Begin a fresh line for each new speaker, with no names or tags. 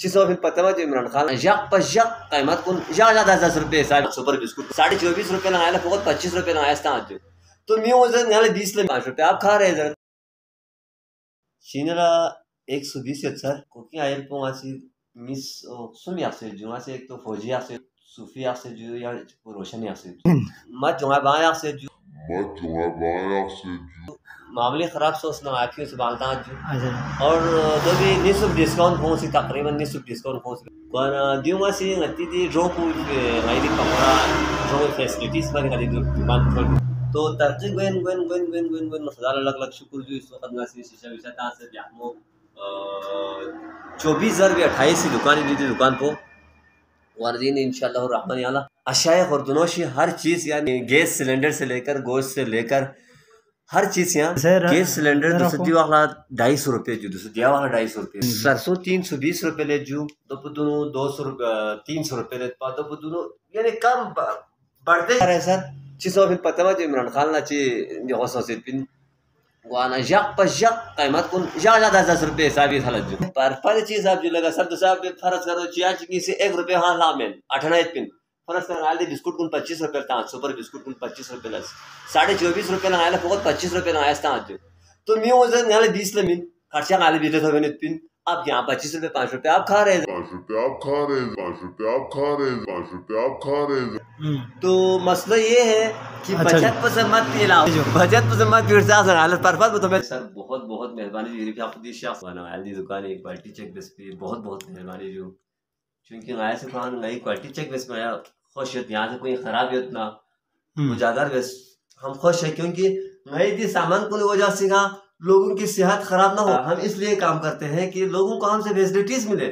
चीज़ों फिर पता जो इमरान खान यक पश यक कीमत कुन या 10,000 रुपये साहब सुपर बिस्कुट 24.5 रुपये लगाया फकत 25 रुपये लगाया आज तो मी वजन नाले 20 आप खा रहे जरा चीनला 120 सर कुकिंग आयल पोंगासी मिस सुमी आसे जो आसे एक तो फौजी आसे सूफी आसे जो या रोशनी आसे मत जो बाया आसे जो मामले ख़राब सोच ना आखिर से बालता आज और तो भी निस्फ डिस्काउंट पहुंची तकरीबन निस्फ डिस्काउंट पहुंची कौन दिवमा से नती दी ड्रो को गाइड कमरा ड्रो फैसिलिटीज पर गाइड दुकान पर तो तरजीह गन मसला अलग शुक्र जो इस वक्त नसी शीशा विशा ता से यामो 24,000 भी 28 की दुकान दी दुकान को वारदीन इंशाल्लाह रहमान याला अशाय खुर्दनोशी हर चीज़ यानी गैस सिलेंडर से लेकर गोश्त से लेकर हर चीज़ यहाँ गैस सिलेंडर 200 वाला 250 रुपये जो 200 वाला 250 रुपये सरसों 320 रुपये ले जो दोनों 200 रुपये 300 रुपये ले दोनों यानी कम बढ़ते रहे सर चीज़ों फिर पता जो इमरान खान ना ची जो से पिन वाना यक पश यक कीमत कुन या 10,000 रुपये साहब ये हालत जो पर चीज़ आप जो लगा सर तो साहब फर्ज करो चिया चिकी से 1 रुपये हाँ लामेन 18 पिन फर्ज कर आल बिस्कुट कुन 25 रुपये था सुपर बिस्कुट कुन 25 रुपये लस 24.5 रुपये लगाया फकत 25 रुपये लगाया आज तो मी वजन नाले 20 मिन खर्चा नाले बिले था मैंने पिन आप यहाँ 25 रुपये 5 रुपये आप खा रहे 5 रुपये आप खा रहे 5 रुपये आप खा रहे 5 रुपये आप खा रहे तो मसला ये है कि बचत पसंद मत पिलाओ बचत पसंद मत पीड़ से हालत पर तो मैं सर बहुत बहुत मेहरबानी जी कि आपको दी शख्स बना दी दुकान एक क्वालिटी चेक बेस पे बहुत बहुत मेहरबानी जो क्योंकि आया से कहा नई क्वालिटी चेक बेस में आया खुश है यहाँ से कोई खराब है उतना उजागर बेस हम खुश है क्योंकि नई दी सामान को वजह से लोगों की सेहत खराब ना हो हम इसलिए काम करते हैं कि लोगों को हमसे फैसिलिटीज मिले।